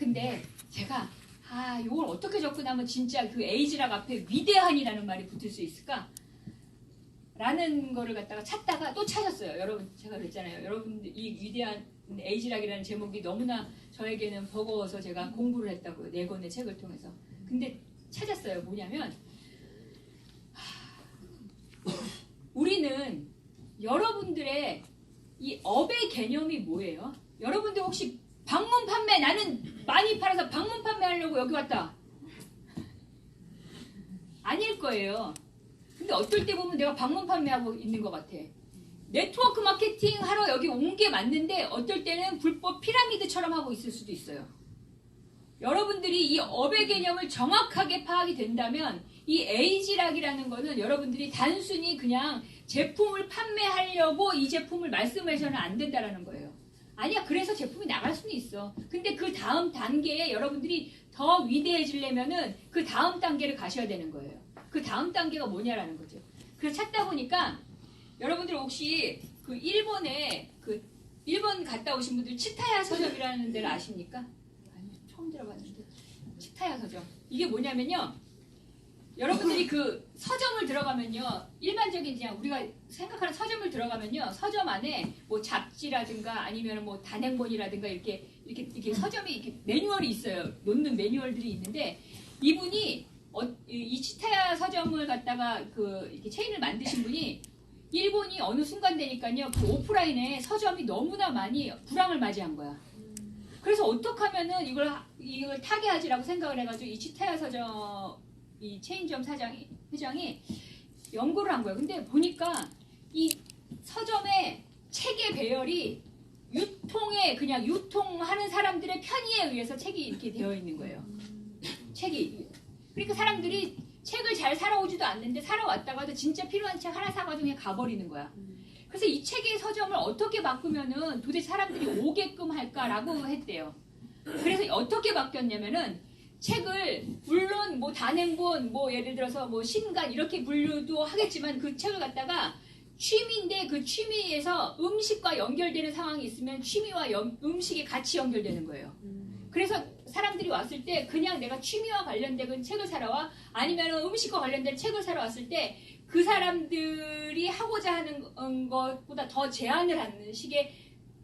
근데 제가 이걸 어떻게 접근하면 진짜 그 에이지락 앞에 위대한이라는 말이 붙을 수 있을까? 라는 거를 갖다가 찾다가 또 찾았어요. 여러분, 제가 그랬잖아요. 여러분들 이 위대한 에이지락이라는 제목이 너무나 저에게는 버거워서 제가 공부를 했다고요. 4권의 책을 통해서. 근데 찾았어요. 뭐냐면 우리는 여러분들의 이 업의 개념이 뭐예요? 여러분들 혹시 방문 판매, 나는 많이 팔아서 방문 판매하려고 여기 왔다. 아닐 거예요. 근데 어떨 때 보면 내가 방문 판매하고 있는 것 같아. 네트워크 마케팅 하러 여기 온 게 맞는데 어떨 때는 불법 피라미드처럼 하고 있을 수도 있어요. 여러분들이 이 업의 개념을 정확하게 파악이 된다면 이 에이지락이라는 거는 여러분들이 단순히 그냥 제품을 판매하려고 이 제품을 말씀하셔서는 안 된다는 거예요. 아니야, 그래서 제품이 나갈 수는 있어. 근데 그 다음 단계에 여러분들이 더 위대해지려면은 그 다음 단계를 가셔야 되는 거예요. 그 다음 단계가 뭐냐라는 거죠. 그래서 찾다 보니까 여러분들 혹시 그 일본 갔다 오신 분들 치타야 서점이라는 데를 아십니까? 아니, 처음 들어봤는데. 치타야 서점. 이게 뭐냐면요. 여러분들이 그 서점을 들어가면요. 일반적인 그냥 우리가 생각하는 서점을 들어가면요. 서점 안에 뭐 잡지라든가 아니면 뭐 단행본이라든가 이렇게 서점이 이렇게 매뉴얼이 있어요. 놓는 매뉴얼들이 있는데 이분이 이 치타야 서점을 갖다가 이렇게 체인을 만드신 분이 일본이 어느 순간 되니까요. 그 오프라인에 서점이 너무나 많이 불황을 맞이한 거야. 그래서 어떻게 하면은 이걸 타개하지라고 생각을 해가지고 이 치타야 서점 이 체인점 회장이 연구를 한 거예요. 근데 보니까 이 서점의 책의 배열이 그냥 유통하는 사람들의 편의에 의해서 책이 이렇게 되어 있는 거예요. 책이. 그러니까 사람들이 책을 잘 사러 오지도 않는데 사러 왔다가도 진짜 필요한 책 하나 사가지고 그냥 가버리는 거야. 그래서 이 책의 서점을 어떻게 바꾸면은 도대체 사람들이 오게끔 할까라고 했대요. 그래서 어떻게 바뀌었냐면은 책을 물론 뭐 단행본 뭐 예를 들어서 뭐 신간 이렇게 분류도 하겠지만 그 책을 갖다가 취미인데 그 취미에서 음식과 연결되는 상황이 있으면 취미와 음식이 같이 연결되는 거예요. 그래서 사람들이 왔을 때 그냥 내가 취미와 관련된 책을 사러 와 아니면 음식과 관련된 책을 사러 왔을 때 그 사람들이 하고자 하는 것보다 더 제한을 하는 식의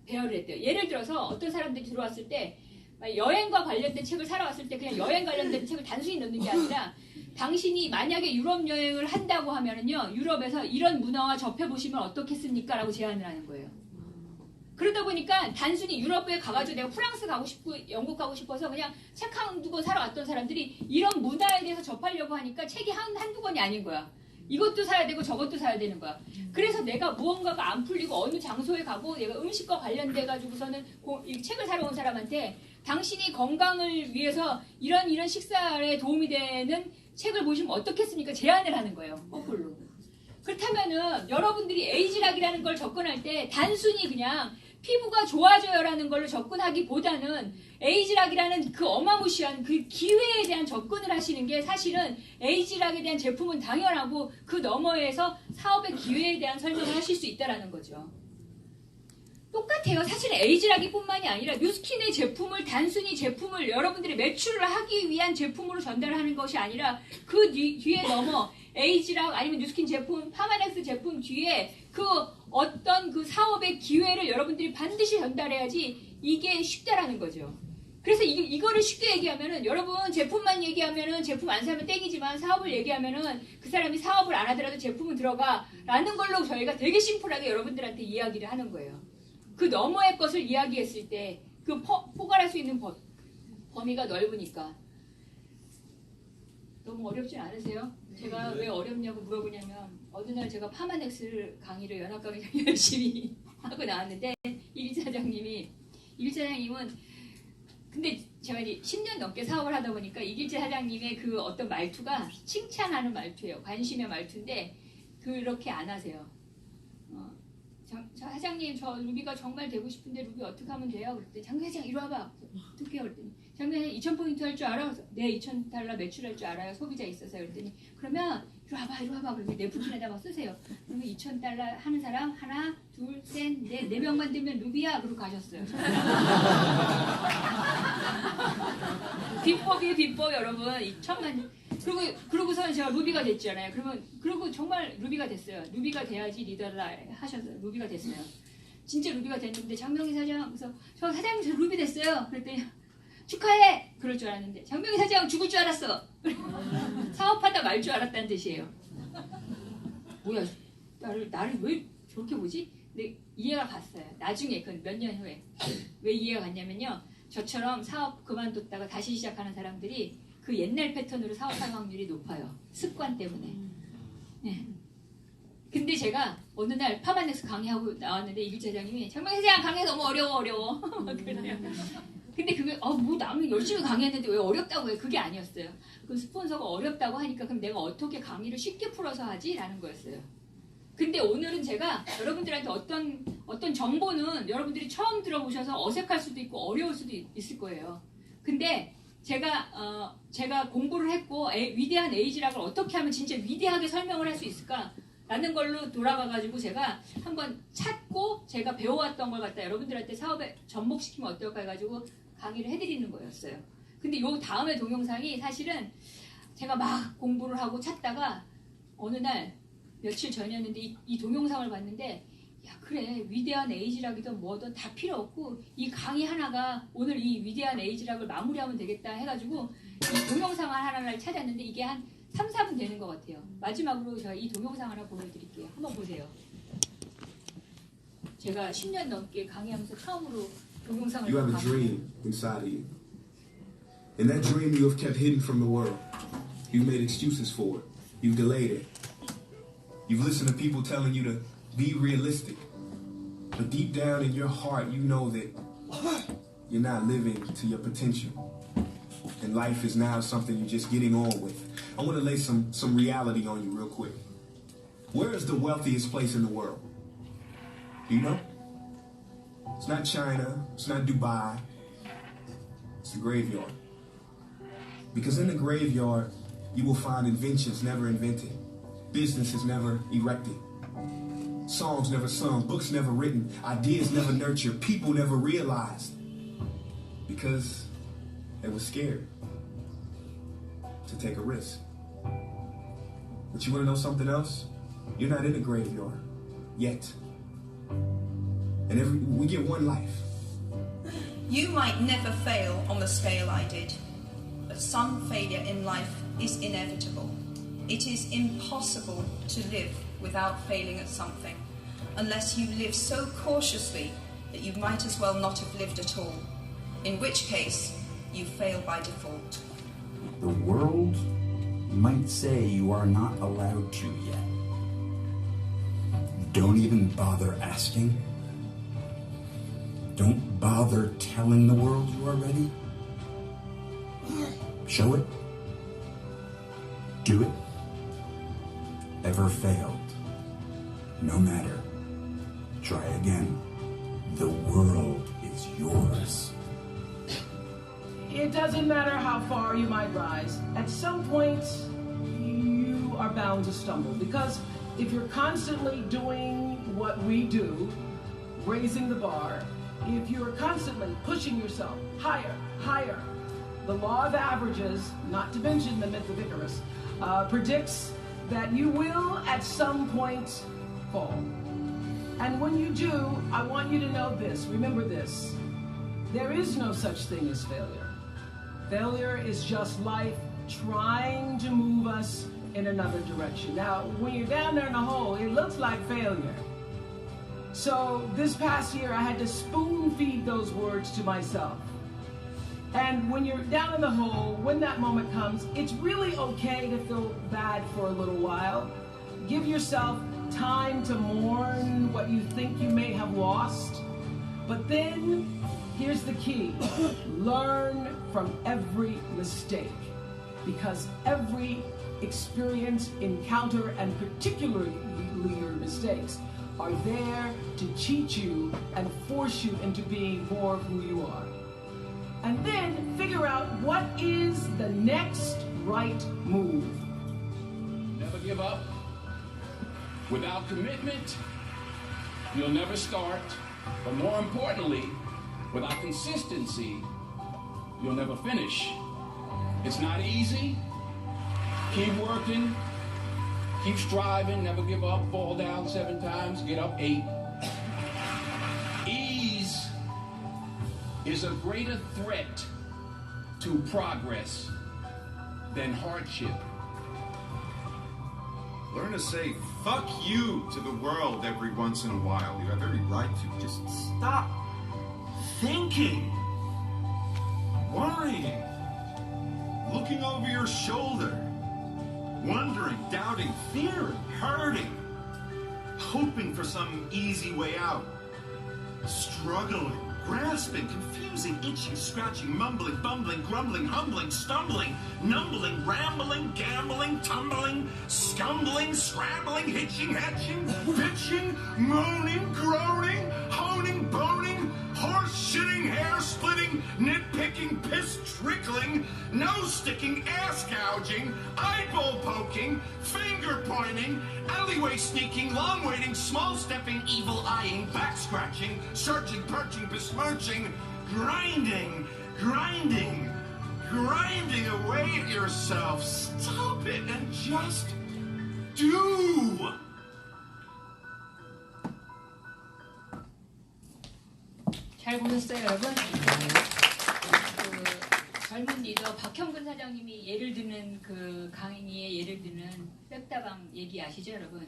배열을 했대요. 예를 들어서 어떤 사람들이 들어왔을 때 여행과 관련된 책을 사러 왔을 때 그냥 여행 관련된 책을 단순히 넣는 게 아니라 당신이 만약에 유럽 여행을 한다고 하면은요 유럽에서 이런 문화와 접해보시면 어떻겠습니까? 라고 제안을 하는 거예요. 그러다 보니까 단순히 유럽에 가가지고 내가 프랑스 가고 싶고 영국 가고 싶어서 그냥 책 한두 권 사러 왔던 사람들이 이런 문화에 대해서 접하려고 하니까 책이 한두 권이 아닌 거야. 이것도 사야 되고 저것도 사야 되는 거야. 그래서 내가 무언가가 안 풀리고 어느 장소에 가고 내가 음식과 관련돼 가지고서는 이 책을 사러 온 사람한테 당신이 건강을 위해서 이런 식사에 도움이 되는 책을 보시면 어떻겠습니까? 제안을 하는 거예요. 거꾸로. 그렇다면은 여러분들이 에이지락이라는 걸 접근할 때 단순히 그냥 피부가 좋아져요라는 걸로 접근하기보다는 에이지락이라는 그 어마무시한 그 기회에 대한 접근을 하시는 게 사실은 에이지락에 대한 제품은 당연하고 그 너머에서 사업의 기회에 대한 설명을 하실 수 있다는 거죠. 똑같아요. 사실은 에이지락이 뿐만이 아니라 뉴스킨의 제품을 단순히 제품을 여러분들이 매출을 하기 위한 제품으로 전달하는 것이 아니라 그 뒤에 넘어 에이지락 아니면 뉴스킨 제품, 파마넥스 제품 뒤에 그 어떤 그 사업의 기회를 여러분들이 반드시 전달해야지 이게 쉽다라는 거죠. 그래서 이거를 쉽게 얘기하면은 여러분 제품만 얘기하면은 제품 안 사면 땡이지만 사업을 얘기하면은 그 사람이 사업을 안 하더라도 제품은 들어가라는 걸로 저희가 되게 심플하게 여러분들한테 이야기를 하는 거예요. 그 너머의 것을 이야기했을 때 그 포괄할 수 있는 범위가 넓으니까. 너무 어렵지 않으세요? 제가 왜 어렵냐고 물어보냐면 어느 날 제가 파마넥스 강의를 연합 강의를 열심히 하고 나왔는데 이길재 사장님은 근데 제가 이제 10년 넘게 사업을 하다 보니까 이길재 사장님의 그 어떤 말투가 칭찬하는 말투예요. 관심의 말투인데 그렇게 안 하세요. 저 사장님 저 루비가 정말 되고 싶은데 루비 어떻게 하면 돼요? 그랬더니 장 회장 이리 와봐. 어떻게 해요? 그랬더니 장 회장 2,000포인트 할 줄 알아? 네 2,000달러 매출할 줄 알아요. 소비자 있어서. 그랬더니 그러면 이리 와봐. 그러면 네프킨에다 막 쓰세요. 그러면 2,000달러 하는 사람 하나 둘 셋 넷 4명만 되면 루비야. 그러고 가셨어요. 비법이에요, 비법 여러분. 이 천만. 그러고서는 제가 루비가 됐잖아요. 그리고 정말 루비가 됐어요. 루비가 돼야지 리더를 하셔서 루비가 됐어요. 진짜 루비가 됐는데 장명희 사장 그래서 저 사장님 저 루비 됐어요. 그랬더니 축하해. 그럴 줄 알았는데 장명희 사장 죽을 줄 알았어. 사업하다 말 줄 알았다는 뜻이에요. 뭐야 나를 왜 저렇게 보지? 근데 이해가 갔어요. 나중에 그 몇 년 후에 왜 이해가 갔냐면요. 저처럼 사업 그만뒀다가 다시 시작하는 사람들이 그 옛날 패턴으로 사업할 확률이 높아요. 습관 때문에. 네. 근데 제가 어느 날 파마넥스 강의하고 나왔는데 이길자 회장님이 장명희 사장 강의 너무 어려워. 그래요. 근데 그게 뭐 나는 열심히 강의했는데 왜 어렵다고 해? 그게 아니었어요. 그 스폰서가 어렵다고 하니까 그럼 내가 어떻게 강의를 쉽게 풀어서 하지? 라는 거였어요. 근데 오늘은 제가 여러분들한테 어떤 정보는 여러분들이 처음 들어보셔서 어색할 수도 있고 어려울 수도 있을 거예요. 근데 제가 공부를 했고 위대한 에이지락을 어떻게 하면 진짜 위대하게 설명을 할 수 있을까? 라는 걸로 돌아가가지고 제가 한번 찾고 제가 배워왔던 걸 갖다 여러분들한테 사업에 접목시키면 어떨까 해가지고 강의를 해드리는 거였어요. 근데 요 다음에 동영상이 사실은 제가 막 공부를 하고 찾다가 어느 날 며칠 전이었는데 이 동영상을 봤는데 야 그래 위대한 에이지락이든 뭐든 다 필요 없고 이 강의 하나가 오늘 이 위대한 에이지락을 마무리하면 되겠다 해가지고 이 동영상을 하나를 찾았는데 이게 한 3, 4분 되는 것 같아요. 마지막으로 제가 이 동영상 하나 보여드릴게요. 한번 보세요. 제가 10년 넘게 강의하면서 처음으로 동영상을 You have a dream inside of you. And that dream you have kept hidden from the world. You've made excuses for it. You've delayed it. You've listened to people telling you to be realistic. But deep down in your heart, you know that you're not living to your potential. And life is now something you're just getting on with. I want to lay some reality on you real quick. Where is the wealthiest place in the world? Do you know? It's not China. It's not Dubai. It's the graveyard. Because in the graveyard, you will find inventions never invented. Businesses never erected. Songs never sung. Books never written. Ideas never nurtured. People never realized. Because they were scared to take a risk. But you want to know something else? You're not in the graveyard yet. And we get one life. You might never fail on the scale I did, but some failure in life is inevitable. It is impossible to live without failing at something, unless you live so cautiously that you might as well not have lived at all, in which case you fail by default. The world might say you are not allowed to yet. Don't even bother asking. Don't bother telling the world you are ready. Show it. Do it. Ever failed? No matter. Try again. The world is yours. It doesn't matter how far you might rise. At some point, you are bound to stumble. Because if you're constantly doing what we do, raising the bar, if you're constantly pushing yourself higher, higher, the law of averages, not to mention the myth of Icarus, predicts that you will at some point fall. And when you do, I want you to know this, remember this, there is no such thing as failure. Failure is just life trying to move us in another direction. Now, when you're down there in a hole, it looks like failure. So this past year, I had to spoon feed those words to myself. And when you're down in the hole, when that moment comes, it's really okay to feel bad for a little while. Give yourself time to mourn what you think you may have lost. But then, here's the key. Learn from every mistake. Because every experience, encounter, and particularly your mistakes are there to teach you and force you into being more of who you are. And then figure out what is the next right move. Never give up. Without commitment, you'll never start. But more importantly, without consistency, you'll never finish. It's not easy. Keep working. Keep striving. Never give up. Fall down 7 times. Get up 8. Ease is a greater threat to progress than hardship. Learn to say fuck you to the world every once in a while. You have every right to. Just stop thinking, worrying, looking over your shoulder, wondering, doubting, fearing, hurting, hoping for some easy way out, struggling, grasping, confusing, itching, scratching, mumbling, bumbling, grumbling, humbling, stumbling, numbling, rambling, gambling, tumbling, scumbling, scrambling, hitching, hatching, bitching, moaning, groaning, honing, boning, horse shitting, hair splitting, nitpicking, piss trickling, nose sticking, ass gouging, eyeball poking, finger pointing, alleyway sneaking, long waiting, small stepping, evil eyeing, back scratching, searching, perching, besmirching, grinding, grinding, grinding away at yourself. Stop it and just do. 잘 보셨어요, 여러분? 그 젊은 리더 박형근 사장님이 예를 드는 그 강의에 예를 드는 백다방 얘기 아시죠, 여러분?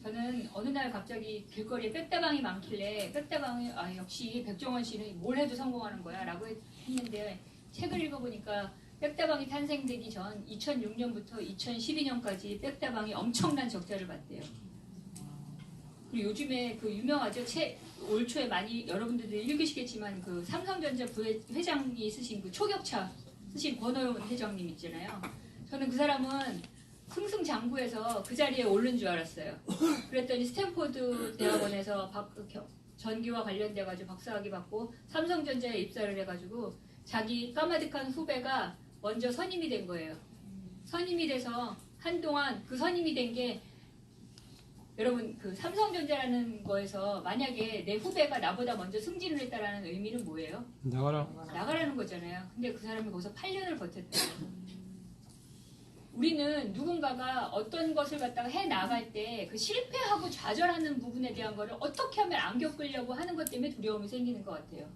저는 어느 날 갑자기 길거리에 백다방이 많길래 백다방이 역시 백종원 씨는 뭘 해도 성공하는 거야 라고 했는데 책을 읽어보니까 백다방이 탄생되기 전 2006년부터 2012년까지 백다방이 엄청난 적자를 봤대요. 그리고 요즘에 그 유명하죠. 올 초에 많이 여러분들도 읽으시겠지만 그 삼성전자 부회장이 쓰신 그 초격차 쓰신 권호연 회장님 있잖아요. 저는 그 사람은 승승장구해서 그 자리에 오른 줄 알았어요. 그랬더니 스탠포드 대학원에서 전기와 관련돼가지고 박사학위 받고 삼성전자에 입사를 해가지고 자기 까마득한 후배가 먼저 선임이 된 거예요. 선임이 돼서 한동안 그 선임이 된 게 여러분 그 삼성전자라는 거에서 만약에 내 후배가 나보다 먼저 승진을 했다라는 의미는 뭐예요? 나가라는 거잖아요. 근데 그 사람이 거기서 8년을 버텼대요. 우리는 누군가가 어떤 것을 갖다가 해 나갈 때 그 실패하고 좌절하는 부분에 대한 거를 어떻게 하면 안 겪으려고 하는 것 때문에 두려움이 생기는 것 같아요.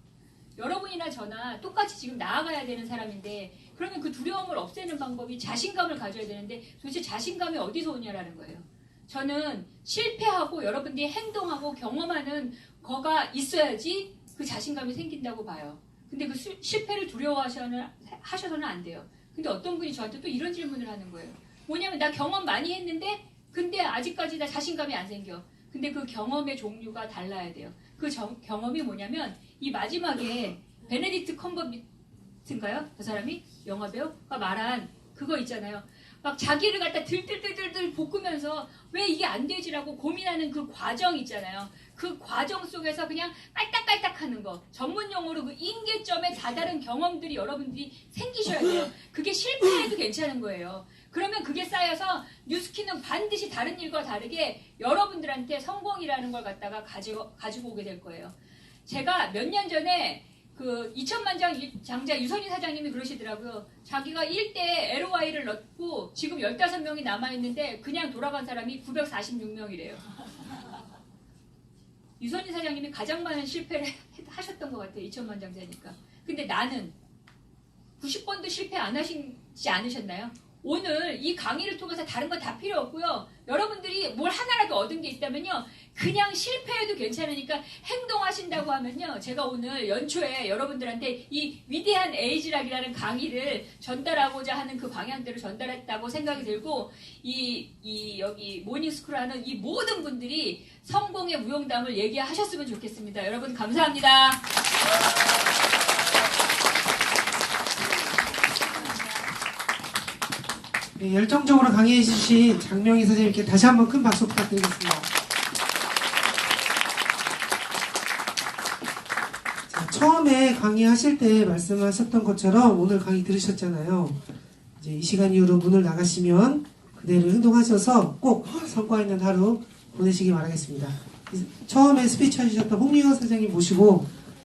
여러분이나 저나 똑같이 지금 나아가야 되는 사람인데 그러면 그 두려움을 없애는 방법이 자신감을 가져야 되는데 도대체 자신감이 어디서 오냐라는 거예요. 저는 실패하고 여러분들이 행동하고 경험하는 거가 있어야지 그 자신감이 생긴다고 봐요. 근데 그 실패를 두려워하셔서는 안 돼요. 근데 어떤 분이 저한테 또 이런 질문을 하는 거예요. 뭐냐면 나 경험 많이 했는데 근데 아직까지 나 자신감이 안 생겨. 근데 그 경험의 종류가 달라야 돼요. 그 경험이 뭐냐면 이 마지막에 베네딕트 컴버비트인가요? 그 사람이 영화배우가 말한 그거 있잖아요. 막 자기를 갖다 들들들들 볶으면서 왜 이게 안 되지라고 고민하는 그 과정 있잖아요. 그 과정 속에서 그냥 깔딱깔딱 하는 거. 전문 용어로 그 임계점에 다다른 경험들이 여러분들이 생기셔야 돼요. 그게 실패해도 괜찮은 거예요. 그러면 그게 쌓여서 뉴스키는 반드시 다른 일과 다르게 여러분들한테 성공이라는 걸 갖다가 가지고 오게 될 거예요. 제가 몇 년 전에 그 2천만 장자 유선희 사장님이 그러시더라고요. 자기가 1대 LOI를 넣고 지금 15명이 남아있는데 그냥 돌아간 사람이 946명이래요. 유선희 사장님이 가장 많은 실패를 하셨던 것 같아요. 2천만 장자니까. 근데 나는 90번도 실패 안 하시지 않으셨나요? 오늘 이 강의를 통해서 다른 거 다 필요 없고요. 여러분들이 뭘 하나라도 얻은 게 있다면요. 그냥 실패해도 괜찮으니까 행동하신다고 하면요. 제가 오늘 연초에 여러분들한테 이 위대한 에이지락이라는 강의를 전달하고자 하는 그 방향대로 전달했다고 생각이 들고 여기 모닝스쿨 하는 이 모든 분들이 성공의 무용담을 얘기하셨으면 좋겠습니다. 여러분 감사합니다. 네, 열정적으로 강의해 주신 장명희 선생님께 다시 한번 큰 박수 부탁드리겠습니다. 자, 처음에 강의하실 때 말씀하셨던 것처럼 오늘 강의 들으셨잖아요. 이제 이 시간 이후로 문을 나가시면 그대로 행동하셔서 꼭 성과 있는 하루 보내시기 바라겠습니다. 처음에 스피치 해주셨던 홍미경 선생님 모시고